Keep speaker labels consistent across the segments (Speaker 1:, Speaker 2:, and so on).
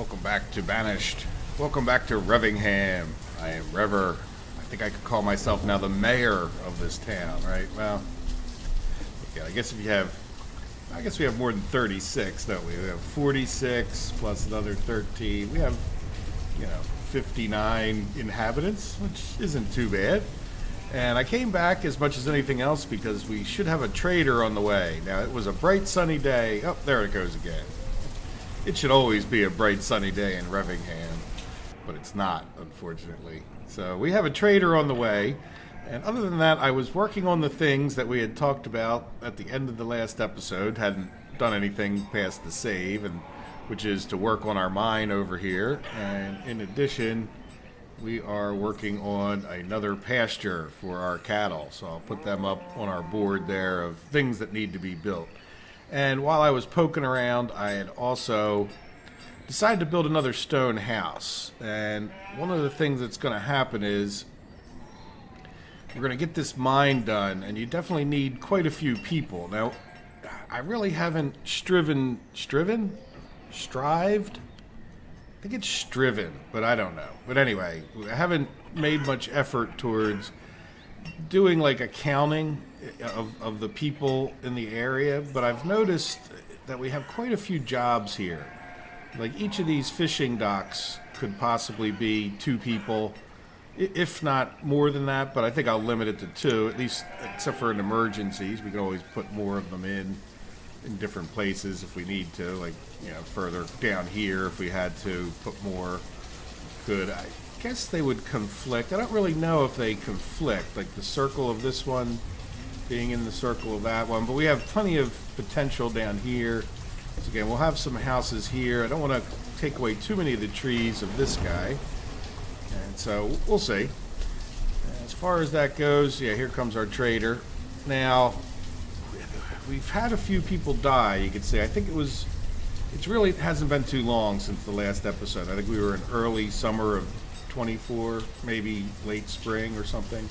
Speaker 1: Welcome back to Banished. Welcome back to Revingham. I am Rever. I think I could call myself now the mayor of this town, right? Well, okay, I guess we have more than 36, don't we? We have 46 plus another 13. We have, 59 inhabitants, which isn't too bad. And I came back as much as anything else because we should have a trader on the way. Now, it was a bright sunny day. Oh, there it goes again. It should always be a bright sunny day in Revingham, but it's not, unfortunately. So we have a trader on the way. And other than that, I was working on the things that we had talked about at the end of the last episode. Hadn't done anything past the save, and which is to work on our mine over here. And in addition, we are working on another pasture for our cattle. So I'll put them up on our board there of things that need to be built. And while I was poking around, I had also decided to build another stone house. And one of the things that's going to happen is we're going to get this mine done, and you definitely need quite a few people. Now, I really haven't strived? I think it's striven, but I don't know. But anyway, I haven't made much effort towards doing like accounting of the people in the area, but I've noticed that we have quite a few jobs here. Like each of these fishing docks could possibly be 2 people, if not more than that, but I think I'll limit it to 2, at least except for in emergencies. We can always put more of them in different places if we need to, like, further down here if we had to put more. I guess they would conflict. I don't really know if they conflict, like the circle of this one being in the circle of that one, but we have plenty of potential down here. So again, we'll have some houses here. I don't want to take away too many of the trees of this guy, and so we'll see. As far as that goes, yeah, here comes our trader. Now, we've had a few people die, you could say. I think it hasn't been too long since the last episode. I think we were in early summer of 24, maybe late spring or something.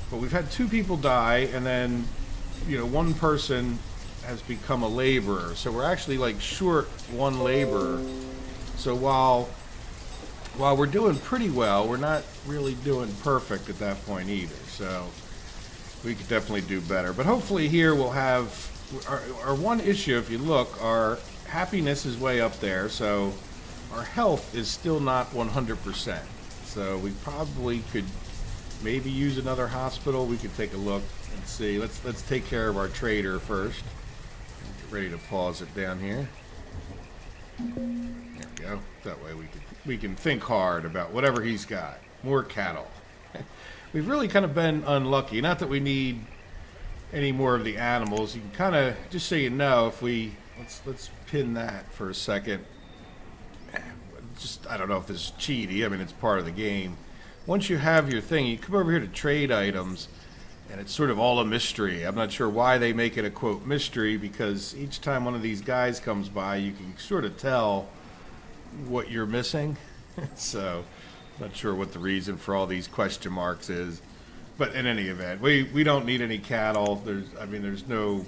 Speaker 1: But we've had 2 people die, and then, one person has become a laborer. So we're actually like short 1 laborer. So while we're doing pretty well, we're not really doing perfect at that point either. So we could definitely do better. But hopefully here we'll have our one issue. If you look, our happiness is way up there. So our health is still not 100%. So we probably could maybe use another hospital. We could take a look and see. Let's take care of our trader first. Get ready to pause it down here. There we go. That way we can think hard about whatever he's got. More cattle. We've really kind of been unlucky. Not that we need any more of the animals. You can kind of, just so you know, if we let's pin that for a second. I don't know if this is cheaty. I mean, it's part of the game. Once you have your thing, you come over here to trade items, and it's sort of all a mystery. I'm not sure why they make it a, quote, mystery, because each time one of these guys comes by, you can sort of tell what you're missing. So, not sure what the reason for all these question marks is. But in any event, we don't need any cattle. There's no...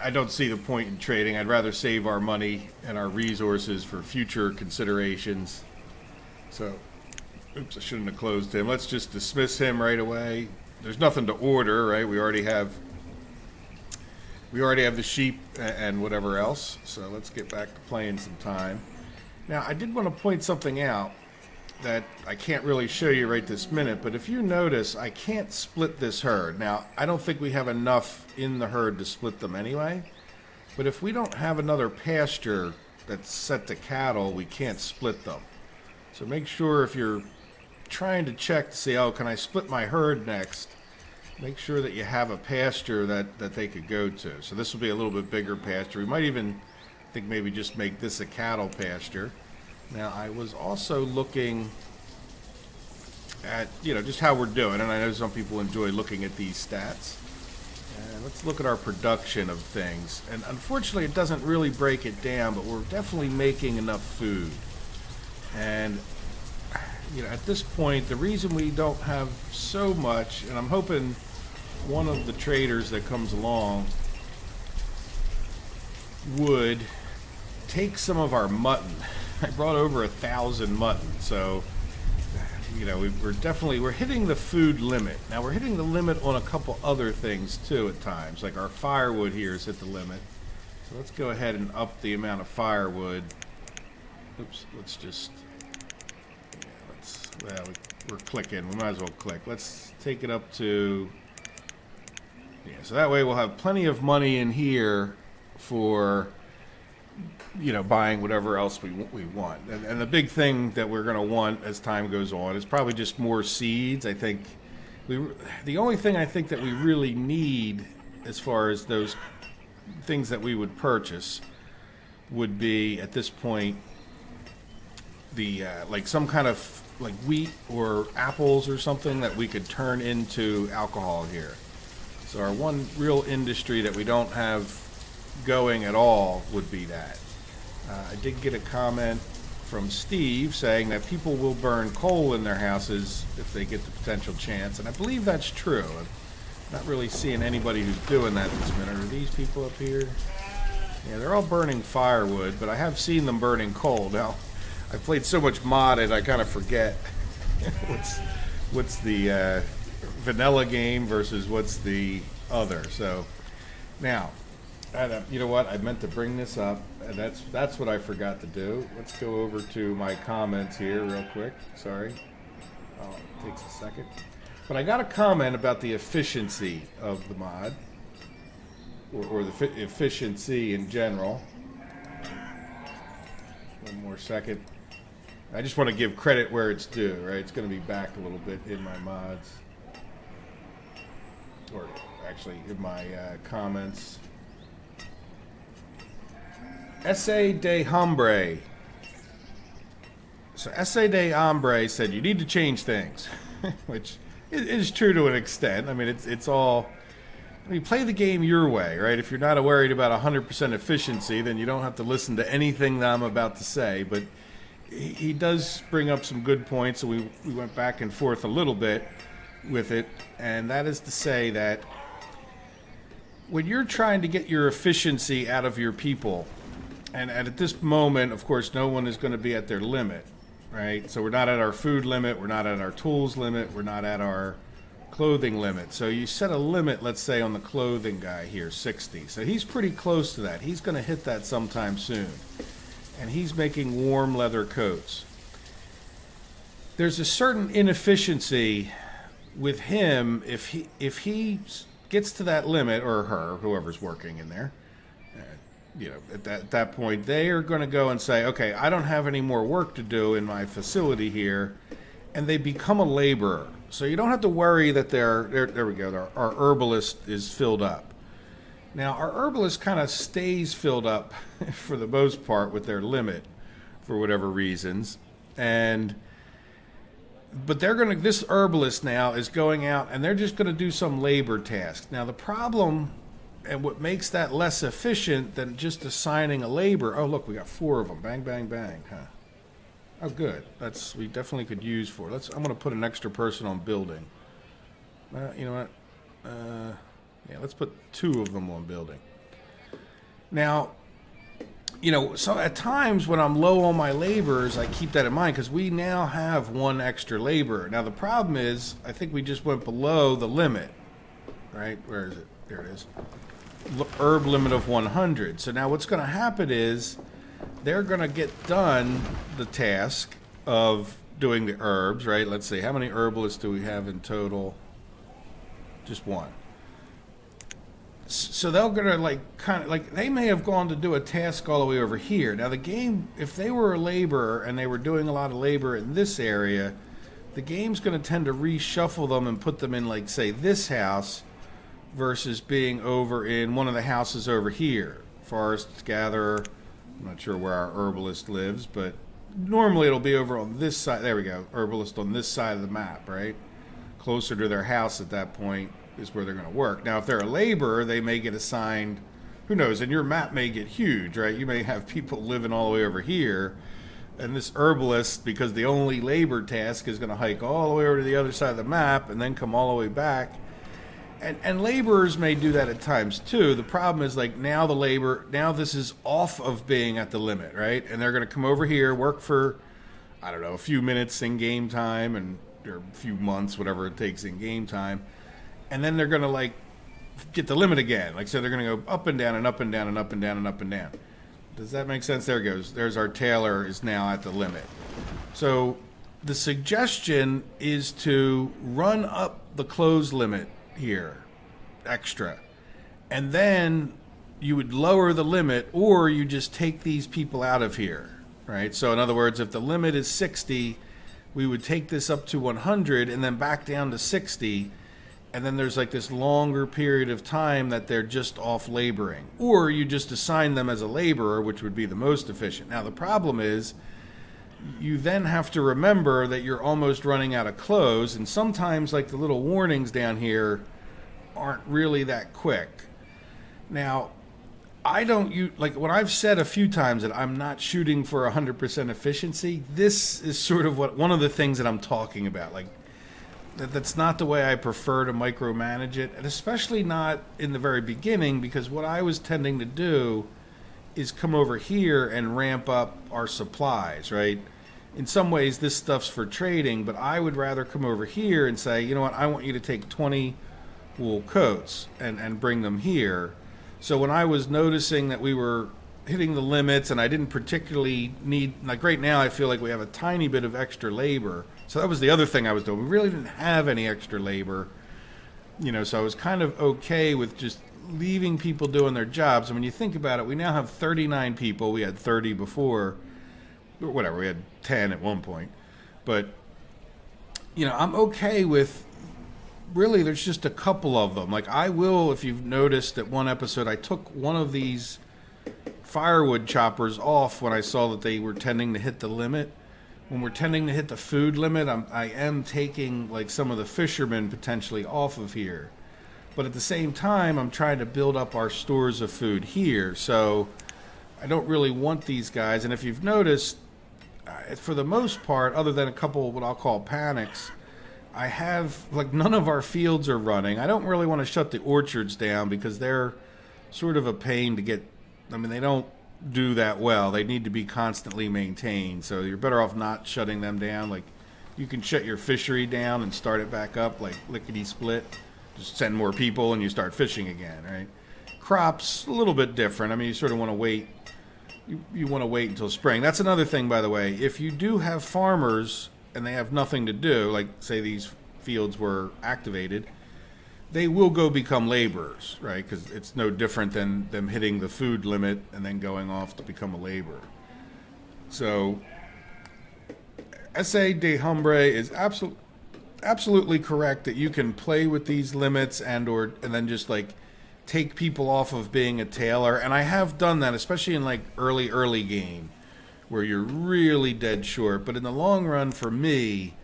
Speaker 1: I don't see the point in trading. I'd rather save our money and our resources for future considerations. So, oops, I shouldn't have closed him. Let's just dismiss him right away. There's nothing to order, right? We already have the sheep and whatever else. So let's get back to playing some time. Now, I did want to point something out that I can't really show you right this minute, but if you notice, I can't split this herd. Now, I don't think we have enough in the herd to split them anyway, but if we don't have another pasture that's set to cattle, we can't split them. So make sure if you're trying to check to see, can I split my herd next, make sure that you have a pasture that they could go to. So this will be a little bit bigger pasture. We might even think maybe just make this a cattle pasture. Now, I was also looking at, just how we're doing, and I know some people enjoy looking at these stats. And let's look at our production of things. And unfortunately, it doesn't really break it down, but we're definitely making enough food. And, at this point, the reason we don't have so much, and I'm hoping one of the traders that comes along would take some of our mutton. I brought over 1,000 mutton, so you know we're hitting the food limit. Now we're hitting the limit on a couple other things too at times, like our firewood here is at the limit. So let's go ahead and up the amount of firewood. Oops, let's just we're clicking. We might as well click. Let's take it up to so that way we'll have plenty of money in here for buying whatever else we want. And the big thing that we're going to want as time goes on is probably just more seeds. I think the only thing I think that we really need as far as those things that we would purchase would be at this point the like some kind of like wheat or apples or something that we could turn into alcohol here. So our one real industry that we don't have going at all would be that. I did get a comment from Steve saying that people will burn coal in their houses if they get the potential chance, and I believe that's true. I'm not really seeing anybody who's doing that this minute. Are these people up here? Yeah, they're all burning firewood, but I have seen them burning coal. Now, I've played so much modded, I kind of forget what's the vanilla game versus what's the other. So now, you know what? I meant to bring this up, and that's what I forgot to do. Let's go over to my comments here real quick. Sorry. Oh, it takes a second. But I got a comment about the efficiency of the mod, or the efficiency in general. One more second. I just want to give credit where it's due, right? It's going to be back a little bit in my mods. Or actually in my comments. Essay de Hombre. So Essay de Hombre said you need to change things, which is true to an extent. I mean, it's all. I mean, play the game your way, right? If you're not worried about 100% efficiency, then you don't have to listen to anything that I'm about to say. But he does bring up some good points, and we went back and forth a little bit with it, and that is to say that when you're trying to get your efficiency out of your people, and at this moment, of course, no one is going to be at their limit, right? So we're not at our food limit, we're not at our tools limit, we're not at our clothing limit. So you set a limit, let's say, on the clothing guy here, 60. So he's pretty close to that. He's going to hit that sometime soon. And he's making warm leather coats. There's a certain inefficiency with him if he gets to that limit, or her, whoever's working in there. At that point, they are going to go and say, okay, I don't have any more work to do in my facility here, and they become a laborer. So you don't have to worry that there we go, our herbalist is filled up. Now, our herbalist kind of stays filled up for the most part with their limit for whatever reasons. But this herbalist now is going out and they're just going to do some labor task. Now, the problem and what makes that less efficient than just assigning a labor. Oh, look, we got 4 of them. Bang, bang, bang. Huh. Oh, good. We definitely could use 4. I'm going to put an extra person on building. You know what? Yeah, let's put 2 of them on building. Now, so at times when I'm low on my laborers, I keep that in mind because we now have 1 extra laborer. Now, the problem is, I think we just went below the limit, right? Where is it? There it is. Herb limit of 100. So now what's going to happen is they're going to get done the task of doing the herbs, right? Let's see, how many herbalists do we have in total? Just 1. So they're going to they may have gone to do a task all the way over here. Now the game, if they were a laborer and they were doing a lot of labor in this area, the game's going to tend to reshuffle them and put them in, like, say, this house versus being over in one of the houses over here. Forest gatherer, I'm not sure where our herbalist lives, but normally it'll be over on this side. There we go, herbalist on this side of the map, right? Closer to their house at that point is where they're going to work. Now, if they're a laborer, they may get assigned, who knows, and your map may get huge, right? You may have people living all the way over here, and this herbalist, because the only labor task is going to hike all the way over to the other side of the map and then come all the way back. And laborers may do that at times too. The problem is like now this is off of being at the limit, right? And they're going to come over here, work for, I don't know, a few minutes in game time or a few months, whatever it takes in game time. And then they're going to like get the limit again. Like, so they're going to go up and down and up and down and up and down and up and down. Does that make sense? There it goes. There's our tailor is now at the limit. So the suggestion is to run up the close limit here extra, and then you would lower the limit, or you just take these people out of here, right? So in other words, if the limit is 60, we would take this up to 100 and then back down to 60, and then there's like this longer period of time that they're just off laboring, or you just assign them as a laborer, which would be the most efficient. Now the problem is you then have to remember that you're almost running out of clothes, and sometimes like the little warnings down here aren't really that quick. Now, I don't use, like when I've said a few times that I'm not shooting for 100% efficiency, this is sort of one of the things that I'm talking about. Like that's not the way I prefer to micromanage it, and especially not in the very beginning, because what I was tending to do is come over here and ramp up our supplies, right? In some ways, this stuff's for trading, but I would rather come over here and say, you know what, I want you to take 20 wool coats and bring them here. So when I was noticing that we were hitting the limits and I didn't particularly need, like right now I feel like we have a tiny bit of extra labor. So that was the other thing I was doing. We really didn't have any extra labor, you know, so I was kind of okay with just leaving people doing their jobs. And when you think about it, we now have 39 people. We had 30 before, or whatever, we had 10 at one point. But, you know, I'm okay with, really, there's just a couple of them. Like I will, if you've noticed at one episode, I took one of these firewood choppers off when I saw that they were tending to hit the limit. When we're tending to hit the food limit, I am taking like some of the fishermen potentially off of here. But at the same time, I'm trying to build up our stores of food here. So I don't really want these guys. And if you've noticed, for the most part, other than a couple what I'll call panics, I have, like, none of our fields are running. I don't really want to shut the orchards down because they're sort of a pain to get. I mean, they don't do that well. They need to be constantly maintained. So you're better off not shutting them down. Like, you can shut your fishery down and start it back up, like lickety-split. Just send more people and you start fishing again, right? Crops, a little bit different. I mean, you sort of want to wait. You want to wait until spring. That's another thing, by the way. If you do have farmers and they have nothing to do, like say these fields were activated, they will go become laborers, right? Because it's no different than them hitting the food limit and then going off to become a laborer. So, S.A. de Humbre is absolutely correct that you can play with these limits and then just like take people off of being a tailor. And I have done that, especially in like early game, where you're really dead short. But in the long run, for me,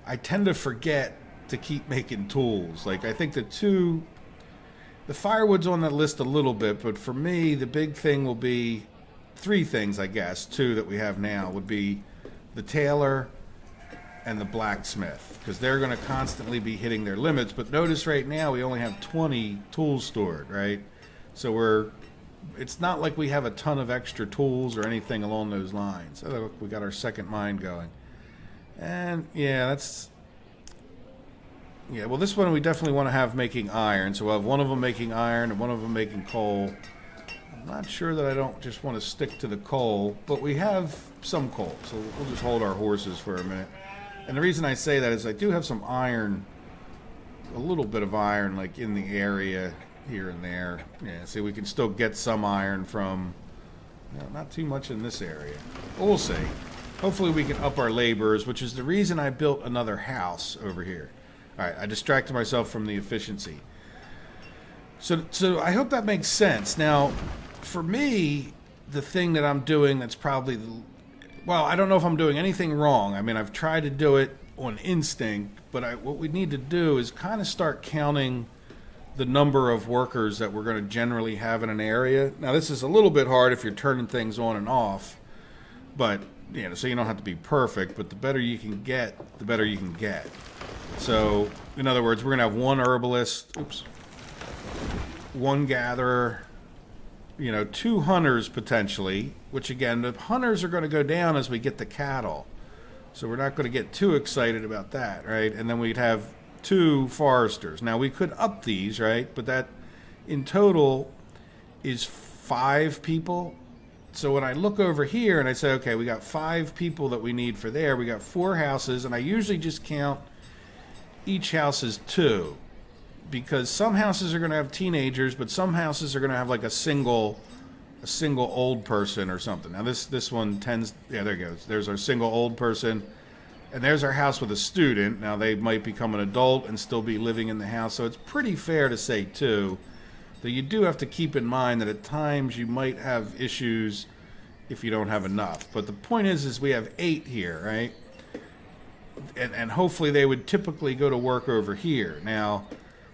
Speaker 1: I tend to forget to keep making tools. Like I think the firewood's on that list a little bit, but for me, the big thing will be three things, I guess. Two that we have now would be the tailor and the blacksmith, because they're going to constantly be hitting their limits. But notice right now we only have 20 tools stored, right? So it's not like we have a ton of extra tools or anything along those lines. Oh, look, we got our second mine going. And yeah, well, this one we definitely want to have making iron. So we'll have one of them making iron and one of them making coal. I'm not sure that I don't just want to stick to the coal, but we have some coal. So we'll just hold our horses for a minute. And the reason I say that is I do have some iron, a little bit of iron, like in the area here and there. Yeah, see, we can still get some iron from, not too much in this area. But we'll see. Hopefully we can up our laborers, which is the reason I built another house over here. All right, I distracted myself from the efficiency. So I hope that makes sense. Now, for me, the thing that I'm doing that's probably well, I don't know if I'm doing anything wrong. I mean, I've tried to do it on instinct, but what we need to do is kind of start counting the number of workers that we're going to generally have in an area. Now, this is a little bit hard if you're turning things on and off, but so you don't have to be perfect, but the better you can get, the better you can get. So, in other words, we're going to have one herbalist. Oops. one gatherer, 2 hunters potentially, which again, the hunters are going to go down as we get the cattle. So we're not going to get too excited about that, right? And then we'd have 2 foresters. Now we could up these, right? But that in total is 5 people. So when I look over here and I say, okay, we got 5 people that we need for there. We got 4 houses, and I usually just count each house as 2. Because some houses are going to have teenagers, but some houses are going to have like a single old person or something. Now this one tends, yeah, there it goes. There's our single old person, and there's our house with a student. Now they might become an adult and still be living in the house, so it's pretty fair to say 2. Though you do have to keep in mind that at times you might have issues if you don't have enough. But the point is we have 8 here, right? And hopefully they would typically go to work over here. Now,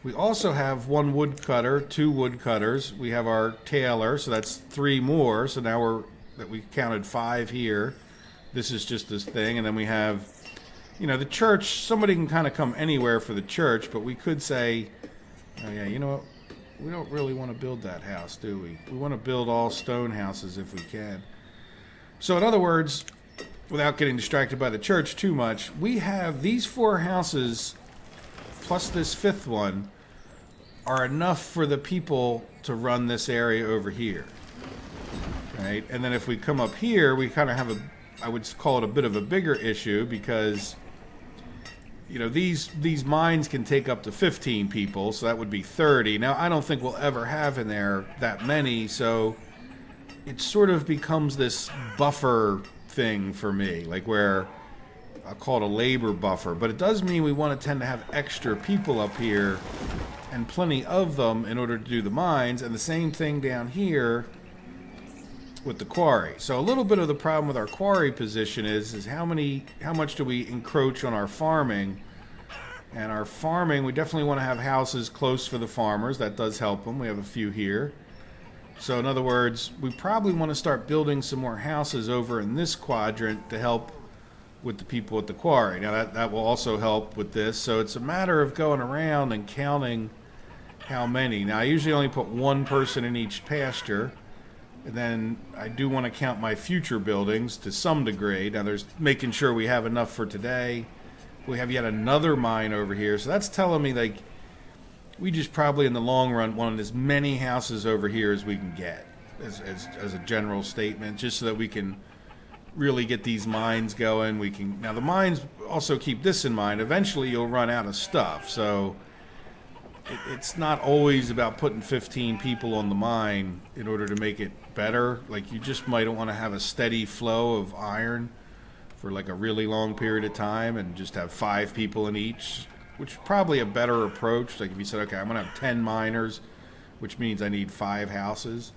Speaker 1: we also have 1 woodcutter, 2 woodcutters. We have our tailor, so that's 3 more. So now we counted 5 here. This is just this thing. And then we have, the church. Somebody can kind of come anywhere for the church, but we could say, oh yeah, you know what? We don't really want to build that house, do we? We want to build all stone houses if we can. So in other words, without getting distracted by the church too much, we have these 4 houses plus this 5th one are enough for the people to run this area over here, right? And then if we come up here, we kind of have I would call it a bit of a bigger issue because, these mines can take up to 15 people, so that would be 30. Now, I don't think we'll ever have in there that many, so it sort of becomes this buffer thing for me, like where I'll call it a labor buffer, but it does mean we want to tend to have extra people up here and plenty of them in order to do the mines, and the same thing down here with the quarry. So a little bit of the problem with our quarry position is how much do we encroach on our farming? And our farming, we definitely want to have houses close for the farmers. That does help them. We have a few here. So in other words, we probably want to start building some more houses over in this quadrant to help with the people at the quarry. Now that will also help with this. So it's a matter of going around and counting how many. Now I usually only put 1 person in each pasture. And then I do want to count my future buildings to some degree. Now there's making sure we have enough for today. We have yet another mine over here. So that's telling me like we just probably in the long run want as many houses over here as we can get as a general statement, just so that we can really get these mines going. Now the mines also keep this in mind. Eventually you'll run out of stuff. So it's not always about putting 15 people on the mine in order to make it better. Like you just might want to have a steady flow of iron for like a really long period of time and just have 5 people in each, which is probably a better approach. Like if you said, okay, I'm going to have 10 miners, which means I need 5 houses.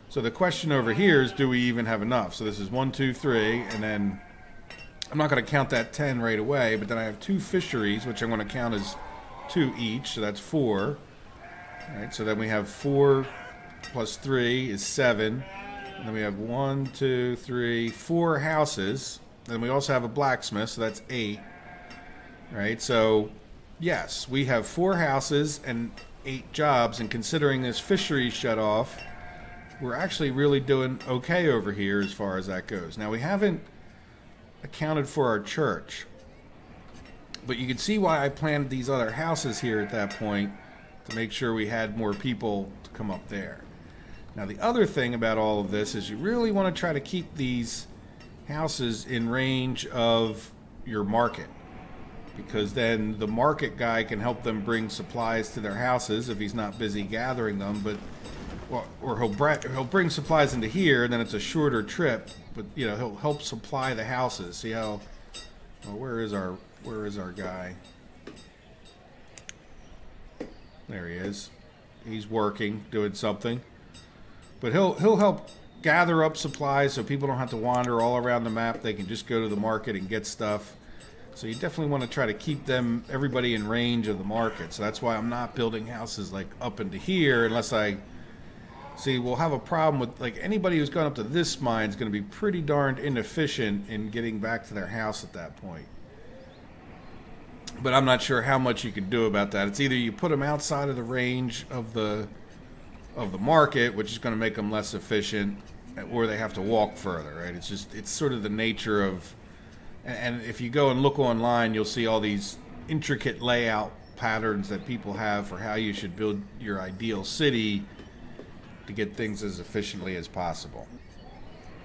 Speaker 1: So the question over here is, do we even have enough? So this is 1, 2, 3, and then I'm not going to count that 10 right away, but then I have 2 fisheries, which I'm going to count as 2 each, so that's 4. All right, so then we have 4 plus 3 is 7. And then we have 1, 2, 3, 4 houses. Then we also have a blacksmith, so that's 8. Right, so yes, we have 4 houses and 8 jobs, and considering this fishery shut off, we're actually really doing okay over here as far as that goes. Now we haven't accounted for our church. But you can see why I planted these other houses here at that point, to make sure we had more people to come up there. Now the other thing about all of this is you really want to try to keep these houses in range of your market, because then the market guy can help them bring supplies to their houses if he's not busy gathering them, or he'll bring supplies into here, and then it's a shorter trip, but he'll help supply the houses. See how, well, where is our guy? There he is. He's working, doing something. But he'll help gather up supplies so people don't have to wander all around the map. They can just go to the market and get stuff. So you definitely want to try to keep everybody in range of the market. So that's why I'm not building houses like up into here, unless we'll have a problem with, like, anybody who's gone up to this mine is going to be pretty darned inefficient in getting back to their house at that point. But I'm not sure how much you can do about that. It's either you put them outside of the range of the of the market, which is going to make them less efficient, or they have to walk further, right? It's sort of the nature of, and if you go and look online, you'll see all these intricate layout patterns that people have for how you should build your ideal city to get things as efficiently as possible.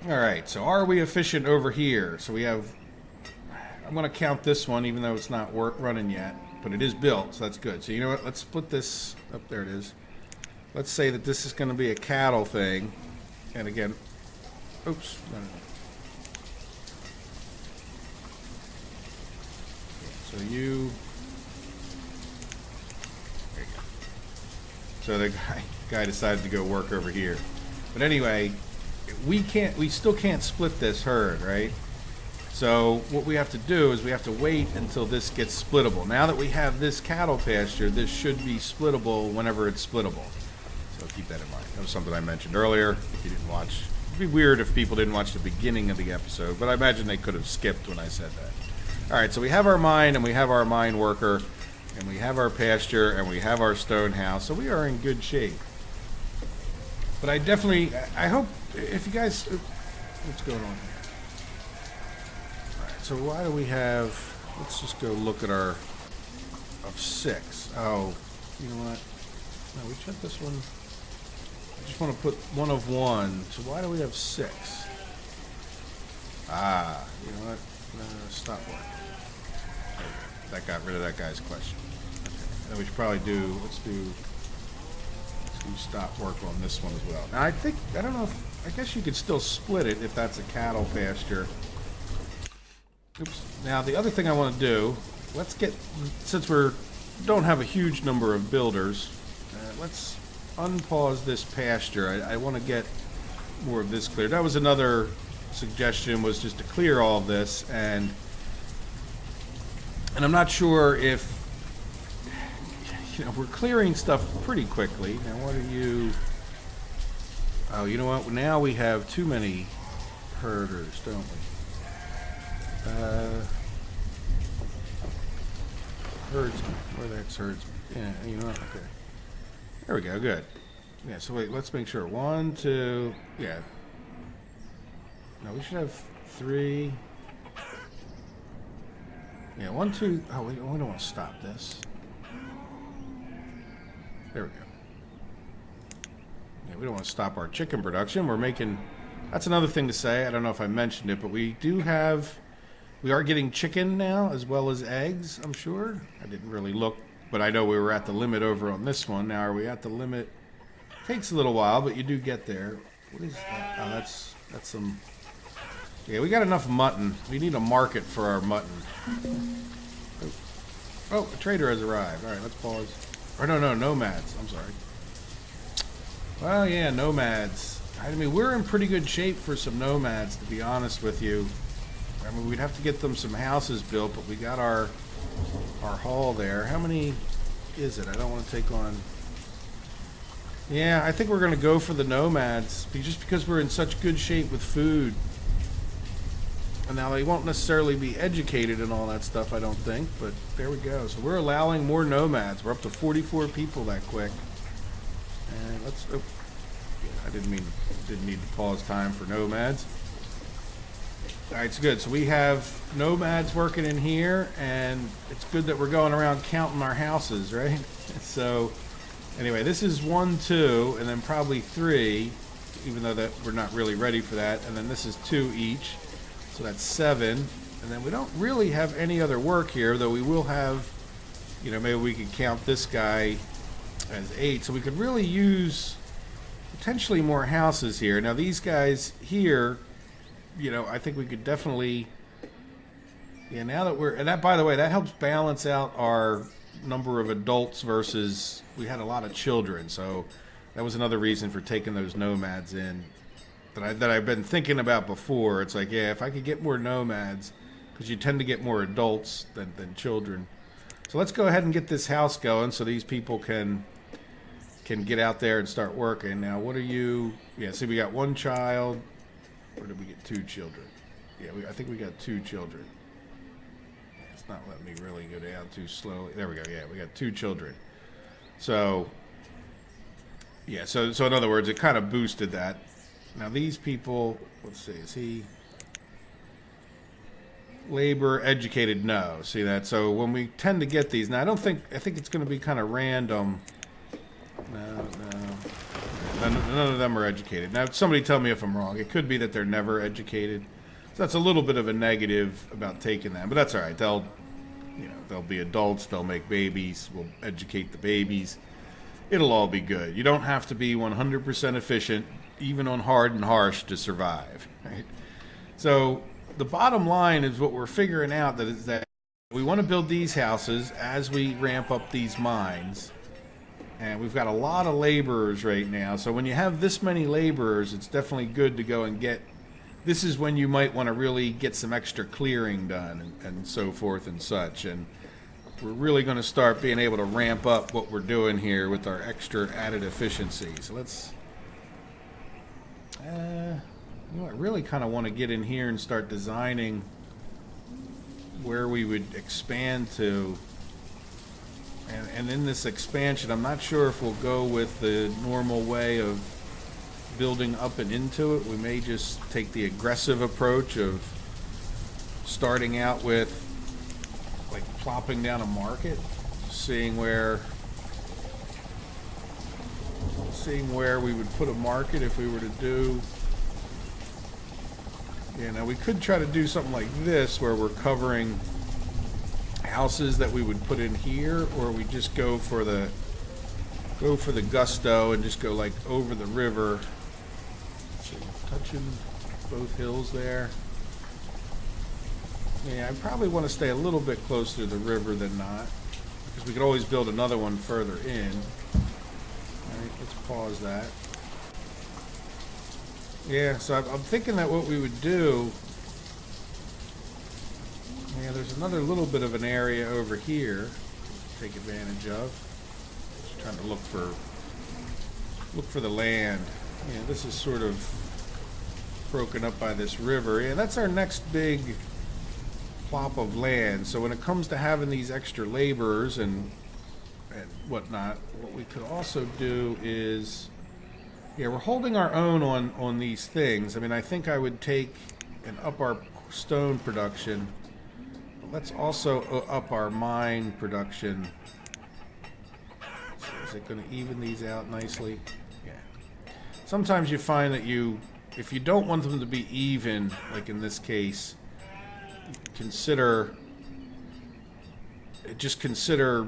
Speaker 1: All right, so are we efficient over here? So we have, I'm going to count this one, even though it's not running yet, but it is built, so that's good. So you know what, let's split this up. There it is. Let's say that this is going to be a cattle thing. And again, oops, no. So you, there you go. So the guy decided to go work over here. But anyway, we still can't split this herd, right? So what we have to do is we have to wait until this gets splittable. Now that we have this cattle pasture, this should be splittable whenever it's splittable. So keep that in mind. That was something I mentioned earlier. If you didn't watch, it'd be weird if people didn't watch the beginning of the episode, but I imagine they could have skipped when I said that. All right, so we have our mine, and we have our mine worker, and we have our pasture, and we have our stone house, so we are in good shape. But I hope, if you guys, what's going on here? All right, so why do we have, let's just go look at our, of 6. Oh, you know what? No, we checked this one. I just want to put one of 1. So why do we have 6? Ah, you know what? Stop work. That got rid of that guy's question. Okay. And we should probably let's do stop work on this one as well. Now I don't know I guess you could still split it if that's a cattle pasture. Oops. Now the other thing I want to do, let's get, since don't have a huge number of builders, let's unpause this pasture. I want to get more of this cleared. That was another suggestion, was just to clear all of this, and I'm not sure if, you know, we're clearing stuff pretty quickly. Now what are you, oh, you know what, now we have too many herders, don't we? Herdsman, where the heck's herdsman? Yeah, you know what, okay. There we go, good. Yeah, so wait, let's make sure. 1, 2, yeah. No, we should have 3. Yeah, 1, 2, oh, we don't want to stop this. There we go. Yeah, we don't want to stop our chicken production. We're making, that's another thing to say. I don't know if I mentioned it, but we are getting chicken now as well as eggs, I'm sure. I didn't really look, but I know we were at the limit over on this one. Now, are we at the limit? Takes a little while, but you do get there. What is that? Oh, that's some, yeah, we got enough mutton. We need a market for our mutton. Oh, a trader has arrived. All right, let's pause. Or no, nomads. I'm sorry. Well, yeah, nomads. I mean, we're in pretty good shape for some nomads, to be honest with you. I mean, we'd have to get them some houses built, but we got our hall there. How many is it? I don't want to take on... Yeah, I think we're going to go for the nomads, just because we're in such good shape with food. And now they won't necessarily be educated and all that stuff, I don't think, but there we go. So we're allowing more nomads. We're up to 44 people that quick. And let's, oh, yeah, I didn't need to pause time for nomads. All right, it's good. So we have nomads working in here, and it's good that we're going around counting our houses, right? So anyway, this is 1, 2, and then probably 3, even though that we're not really ready for that. And then this is 2 each. So that's 7, and then we don't really have any other work here, though we will have, you know, maybe we could count this guy as 8, so we could really use potentially more houses here. Now these guys here, you know, I think we could definitely, yeah, now that and that, by the way, that helps balance out our number of adults versus, we had a lot of children, so that was another reason for taking those nomads in. That I've been thinking about before. It's like, yeah, if I could get more nomads, because you tend to get more adults than children. So let's go ahead and get this house going so these people can get out there and start working. Now, what are you? Yeah, see, we got 1 child. Or did we get 2 children? Yeah, I think we got 2 children. It's not letting me really go down too slowly. There we go. Yeah, we got 2 children. So Yeah, so in other words, it kind of boosted that. Now these people, let's see, is he labor educated? No, see that. So when we tend to get these, now I think it's going to be kind of random. No, none of them are educated. Now somebody tell me if I'm wrong. It could be that they're never educated. So that's a little bit of a negative about taking them, but that's all right. They'll be adults. They'll make babies. We'll educate the babies. It'll all be good. You don't have to be 100% efficient, even on hard and harsh, to survive. Right? So the bottom line is what we're figuring out that we want to build these houses as we ramp up these mines. And we've got a lot of laborers right now. So when you have this many laborers, it's definitely good to go and get... This is when you might want to really get some extra clearing done and so forth and such. And we're really going to start being able to ramp up what we're doing here with our extra added efficiency. So let's... I really kind of want to get in here and start designing where we would expand to. And in this expansion, I'm not sure if we'll go with the normal way of building up and into it. We may just take the aggressive approach of starting out with like plopping down a market, seeing where we would put a market if we were to do. Now we could try to do something like this where we're covering houses that we would put in here, or we just go for the gusto and just go like over the river. So touching both hills there. Yeah, I probably want to stay a little bit closer to the river than not, because we could always build another one further in. Alright, let's pause that. Yeah, so I'm thinking that what we would do... Yeah, there's another little bit of an area over here to take advantage of. Just trying to look for the land. Yeah, this is sort of broken up by this river. Yeah, that's our next big plop of land. So when it comes to having these extra laborers and whatnot, what we could also do is, yeah, we're holding our own on these things. I mean, I think I would take and up our stone production. Let's also up our mine production. So is it going to even these out nicely? Yeah. Sometimes you find that if you don't want them to be even, like in this case, consider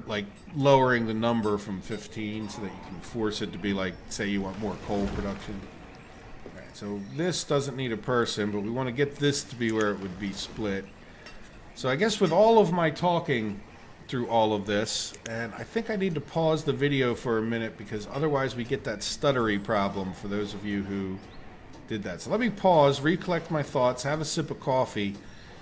Speaker 1: like lowering the number from 15 so that you can force it to be like, say you want more coal production. All right, so this doesn't need a person, but we want to get this to be where it would be split. So I guess with all of my talking through all of this, and I think I need to pause the video for a minute because otherwise we get that stuttery problem for those of you who did that. So let me pause, recollect my thoughts, have a sip of coffee,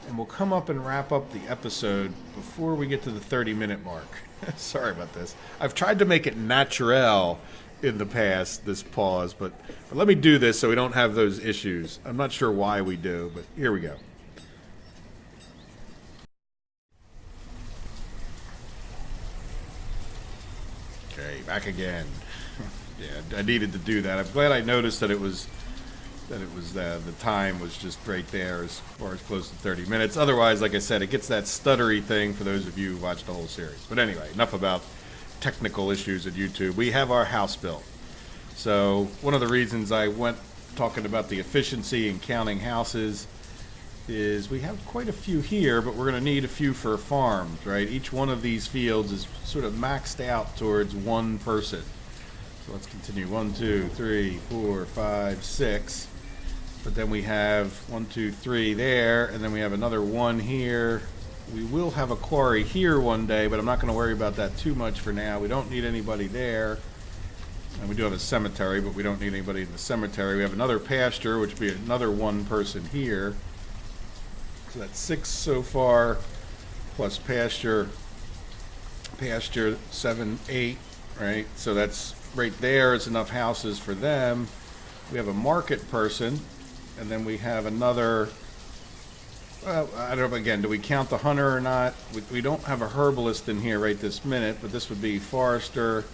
Speaker 1: and we'll come up and wrap up the episode before we get to the 30-minute mark. Sorry about this. I've tried to make it natural in the past, this pause, but let me do this so we don't have those issues. I'm not sure why we do, but here we go. Okay, back again. Yeah, I needed to do that. I'm glad I noticed that it was the time was just right there as far as close to 30 minutes. Otherwise, like I said, it gets that stuttery thing for those of you who watched the whole series. But anyway, enough about technical issues at YouTube. We have our house built. So one of the reasons I went talking about the efficiency and counting houses is we have quite a few here, but we're going to need a few for farms, right? Each one of these fields is sort of maxed out towards one person. So let's continue. 1, 2, 3, 4, 5, 6. But then we have 1, 2, 3 there, and then we have another one here. We will have a quarry here one day, but I'm not going to worry about that too much for now. We don't need anybody there. And we do have a cemetery, but we don't need anybody in the cemetery. We have another pasture, which would be another one person here. So that's 6 so far, plus pasture 7, 8, right? So that's right there is enough houses for them. We have a market person, and then we have another, well, I don't know, again, do we count the hunter or not? We don't have a herbalist in here right this minute, but this would be forester,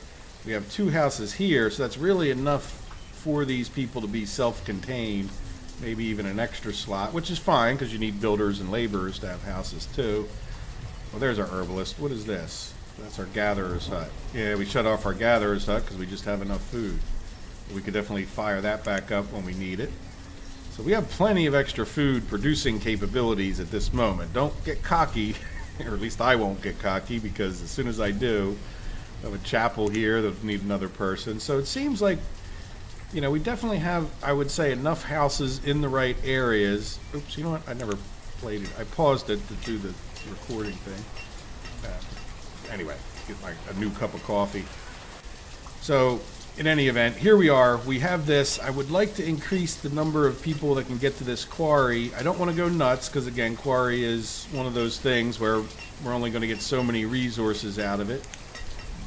Speaker 1: We have 2 houses here, so that's really enough for these people to be self-contained. Maybe even an extra slot, which is fine because you need builders and laborers to have houses too. Well, there's our herbalist. What is this? That's our gatherer's hut. Yeah, we shut off our gatherer's hut because we just have enough food. We could definitely fire that back up when we need it. So we have plenty of extra food producing capabilities at this moment. Don't get cocky, or at least I won't get cocky, because as soon as I do, I have a chapel here that will need another person. So it seems like, you know, we definitely have, I would say, enough houses in the right areas. Oops, you know what? I never played it. I paused it to do the recording thing. Anyway, get a new cup of coffee. So, in any event, here we are. We have this. I would like to increase the number of people that can get to this quarry. I don't want to go nuts because, again, quarry is one of those things where we're only going to get so many resources out of it.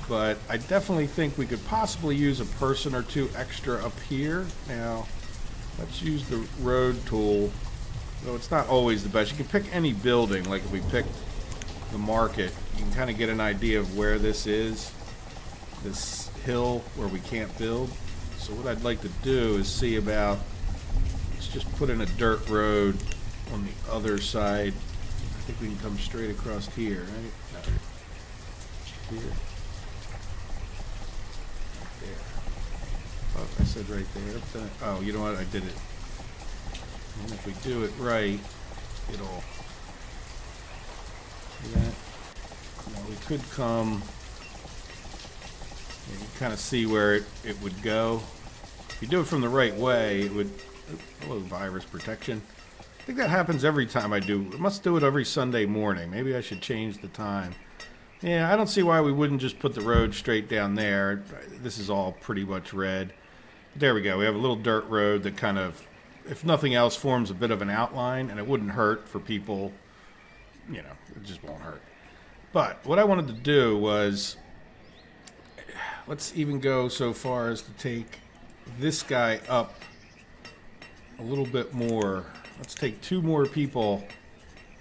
Speaker 1: But I definitely think we could possibly use a person or 2 extra up here. Now, let's use the road tool. Though it's not always the best. You can pick any building. Like if we picked the market, you can kind of get an idea of where this is. This hill where we can't build. So what I'd like to do is see about, let's just put in a dirt road on the other side. I think we can come straight across here, right? No. Here. I said right there. Oh, you know what? I did it. And if we do it right, it'll. See that? Now we could come. You can kind of see where it would go. If you do it from the right way, it would. Hello, virus protection. I think that happens every time I do. I must do it every Sunday morning. Maybe I should change the time. Yeah, I don't see why we wouldn't just put the road straight down there. This is all pretty much red. There we go. We have a little dirt road that kind of, if nothing else, forms a bit of an outline, and it wouldn't hurt for people. You know, it just won't hurt. But what I wanted to do was, let's even go so far as to take this guy up a little bit more. Let's take 2 more people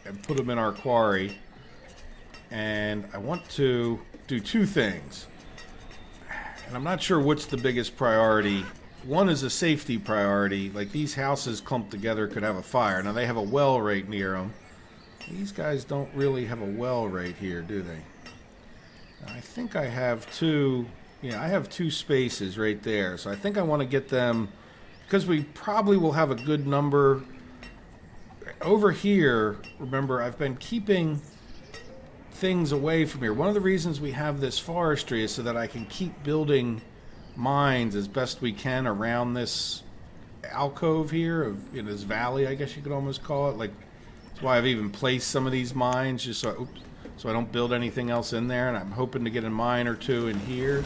Speaker 1: and put them in our quarry. And I want to do 2 things. And I'm not sure what's the biggest priority. One is a safety priority. Like these houses clumped together could have a fire. Now they have a well right near them. These guys don't really have a well right here, do they? I think I have 2. Yeah, I have 2 spaces right there. So I think I want to get them, because we probably will have a good number. Over here, remember, I've been keeping things away from here. One of the reasons we have this forestry is so that I can keep building mines as best we can around this alcove here, in this valley, I guess you could almost call it. Like, that's why I've even placed some of these mines, just so I don't build anything else in there. And I'm hoping to get a mine or 2 in here.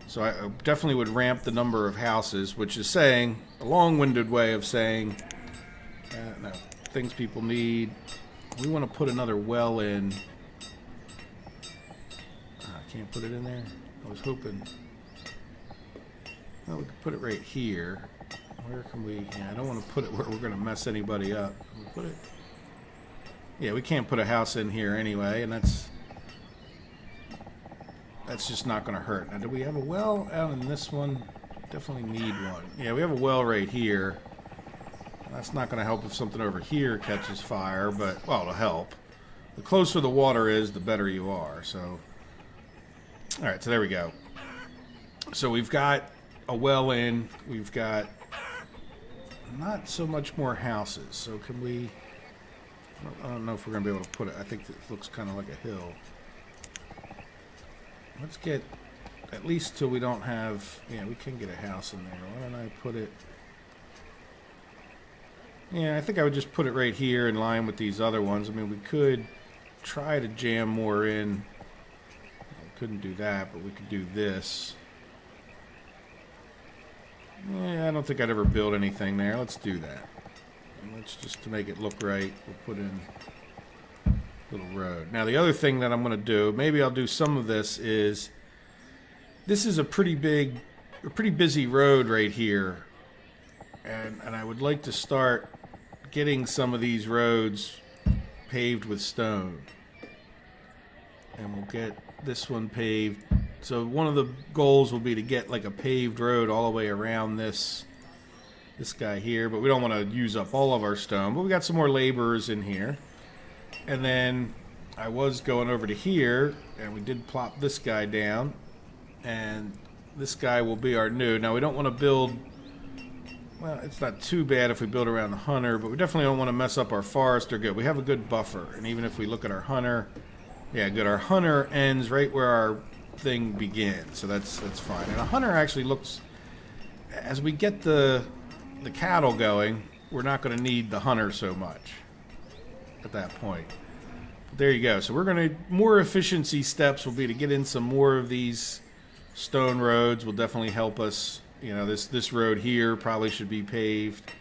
Speaker 1: So I definitely would ramp the number of houses, which is saying, a long-winded way of saying, no, things people need. We want to put another well in. I can't put it in there. I was hoping. Well, we could put it right here. Where can we? Yeah, I don't want to put it where we're going to mess anybody up. Can we put it? Yeah, we can't put a house in here anyway, and that's just not going to hurt. Now, do we have a well out in this one? Definitely need one. Yeah, we have a well right here. That's not going to help if something over here catches fire, but, well, it'll help. The closer the water is, the better you are, so. All right, so there we go. So we've got a well in. We've got not so much more houses. So can we, I don't know if we're going to be able to put it. I think it looks kind of like a hill. Let's get at least till we don't have, yeah, we can get a house in there. Why don't I put it? Yeah, I think I would just put it right here in line with these other ones. I mean, we could try to jam more in. Couldn't do that, but we could do this. Yeah, I don't think I'd ever build anything there. Let's do that. And let's just, to make it look right, we'll put in a little road. Now, the other thing that I'm going to do, maybe I'll do some of this, is this is a pretty busy road right here. And I would like to start getting some of these roads paved with stone. And we'll get this one paved. So one of the goals will be to get like a paved road all the way around this guy here, but we don't want to use up all of our stone. But we got some more laborers in here. And then I was going over to here, and we did plop this guy down. And this guy will be our new. Now we don't want to build, well, it's not too bad if we build around the hunter, but we definitely don't want to mess up our forester. Good. We have a good buffer. And even if we look at our hunter, yeah, good. Our hunter ends right where our thing begins, so that's fine. And a hunter actually looks, as we get the cattle going, we're not going to need the hunter so much at that point. But there you go. So we're going to, more efficiency steps will be to get in some more of these stone roads. Will definitely help us. You know, this road here probably should be paved.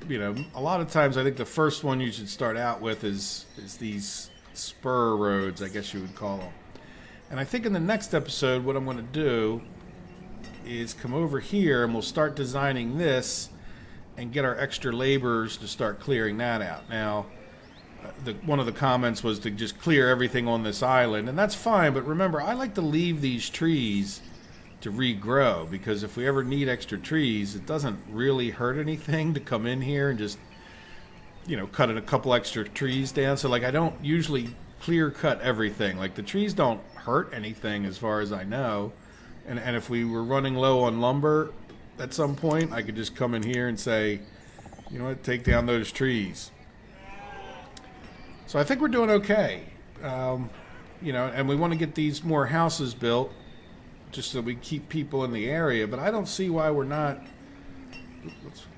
Speaker 1: You know, a lot of times I think the first one you should start out with is these spur roads, I guess you would call them. And I think in the next episode, what I'm going to do is come over here and we'll start designing this and get our extra laborers to start clearing that out. Now, one of the comments was to just clear everything on this island, and that's fine, but remember, I like to leave these trees to regrow, because if we ever need extra trees, it doesn't really hurt anything to come in here and just, you know, cut a couple extra trees down. So, like, I don't usually clear cut everything. Like, the trees don't hurt anything as far as I know. And if we were running low on lumber at some point, I could just come in here and say, you know what, take down those trees. So I think we're doing okay. You know, and we want to get these more houses built just so we keep people in the area. But I don't see why we're not.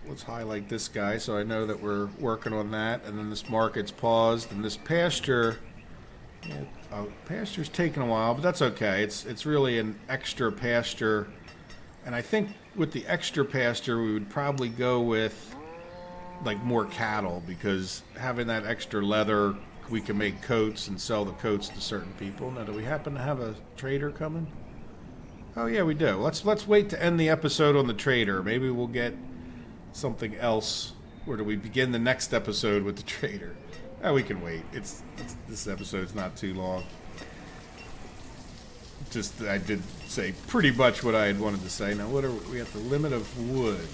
Speaker 1: Let's highlight this guy so I know that we're working on that. And then this market's paused, and this pasture. Yeah, pasture's taking a while, but that's okay. It's really an extra pasture, and I think with the extra pasture we would probably go with like more cattle, because having that extra leather, we can make coats and sell the coats to certain people. Now, do we happen to have a trader coming? Oh yeah, we do. Let's wait to end the episode on the trader. Maybe we'll get something else. Or do we begin the next episode with the trader? Oh, we can wait. This episode's not too long. Just, I did say pretty much what I had wanted to say. Now, what are we at the limit of wood?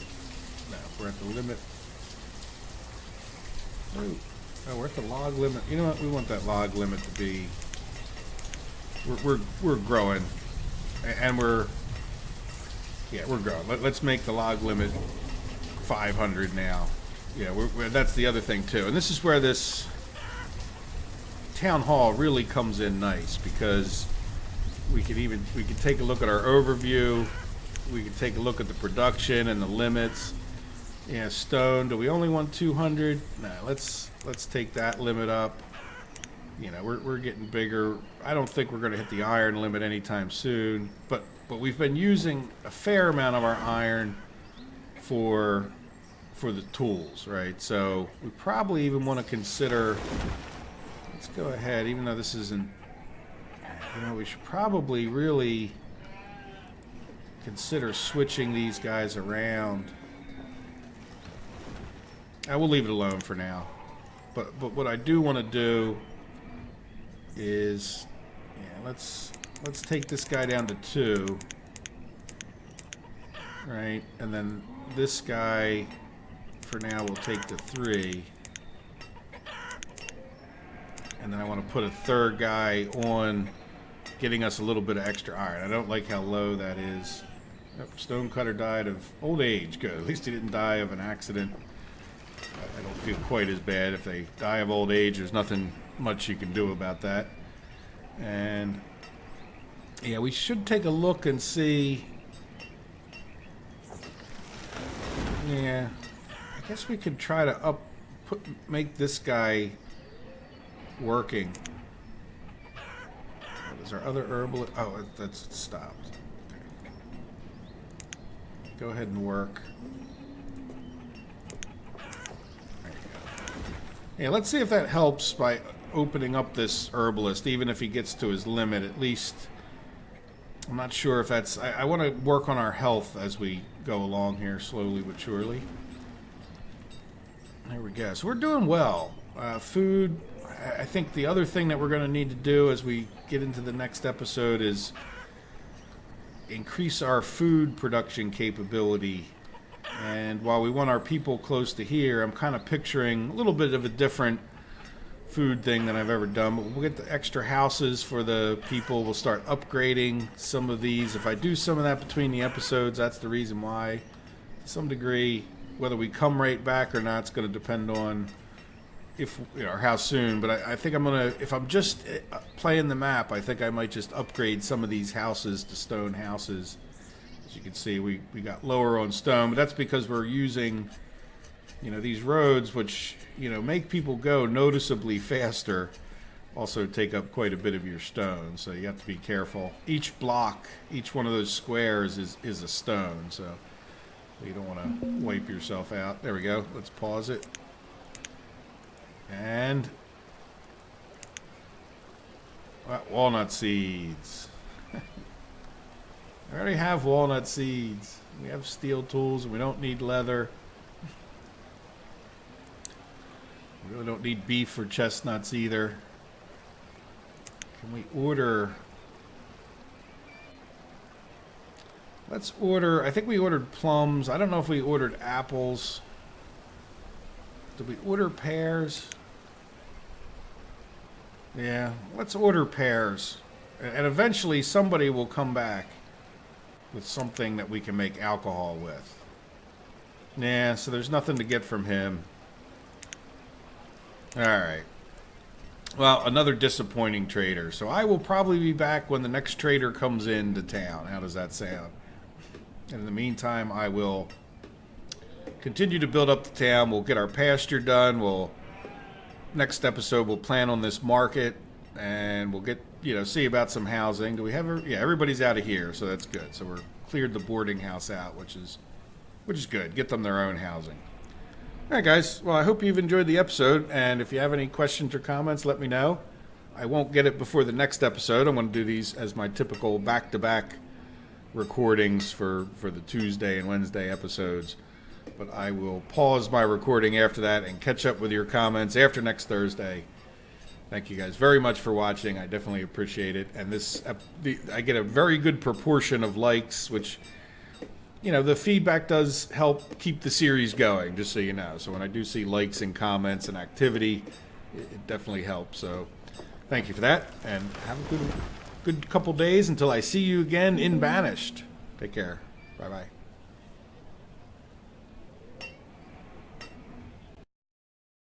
Speaker 1: No, we're at the limit. Oh, we're at the log limit. You know what? We want that log limit to be. We're growing, and we're growing. Let's make the log limit 500 now. Yeah, that's the other thing too, and this is where this town hall really comes in nice, because we could take a look at our overview. We could take a look at the production and the limits. Yeah, stone. Do we only want 200? Nah, let's take that limit up. You know, we're getting bigger. I don't think we're going to hit the iron limit anytime soon, but we've been using a fair amount of our iron for the tools, right? So we probably even want to consider, let's go ahead, even though this isn't, you know, we should probably really consider switching these guys around. I will leave it alone for now. But what I do want to do is, yeah, let's take this guy down to 2. Right? And then this guy for now we'll take to 3. And then I want to put a third guy on, getting us a little bit of extra iron. I don't like how low that is. Yep, Stonecutter died of old age. Good. At least he didn't die of an accident. I don't feel quite as bad. If they die of old age, there's nothing much you can do about that. And yeah, we should take a look and see. Yeah, I guess we could try to make this guy working. What is our other herbal? Oh, that's stopped. Okay. Go ahead and work. There you go. Yeah, let's see if that helps by opening up this herbalist, even if he gets to his limit. At least, I'm not sure if that's. I want to work on our health as we go along here, slowly but surely. There we go. So we're doing well. Food. I think the other thing that we're going to need to do as we get into the next episode is increase our food production capability. And while we want our people close to here, I'm kind of picturing a little bit of a different food thing than I've ever done. But we'll get the extra houses for the people. We'll start upgrading some of these. If I do some of that between the episodes, that's the reason why. To some degree, whether we come right back or not, it's going to depend on if, you know, or how soon. But I think I'm going to, if I'm just playing the map, I think I might just upgrade some of these houses to stone houses. As you can see, we got lower on stone, but that's because we're using, you know, these roads, which, you know, make people go noticeably faster, also take up quite a bit of your stone, so you have to be careful. Each block, each one of those squares is a stone, so you don't want to wipe yourself out. There we go. Let's pause it. And walnut seeds. I already have walnut seeds. We have steel tools, and we don't need leather. We really don't need beef or chestnuts either. Can we order? Let's order. I think we ordered plums. I don't know if we ordered apples. Did we order pears? Yeah, let's order pears. And eventually somebody will come back with something that we can make alcohol with. Yeah, so there's nothing to get from him. Alright. Well, another disappointing trader. So I will probably be back when the next trader comes into town. How does that sound? And in the meantime, I will continue to build up the town. We'll get our pasture done. Next episode, we'll plan on this market. And we'll get, you know, see about some housing. Do we have, yeah, everybody's out of here, so that's good. So we're cleared the boarding house out, which is good. Get them their own housing. All right, guys. Well, I hope you've enjoyed the episode, and if you have any questions or comments, let me know. I won't get it before the next episode. I'm going to do these as my typical back-to-back recordings for the Tuesday and Wednesday episodes. But I will pause my recording after that and catch up with your comments after next Thursday. Thank you guys very much for watching. I definitely appreciate it. And I get a very good proportion of likes, which, you know, the feedback does help keep the series going, just so you know. So when I do see likes and comments and activity, it definitely helps. So thank you for that, and have a good couple days until I see you again in Banished. Take care. Bye-bye.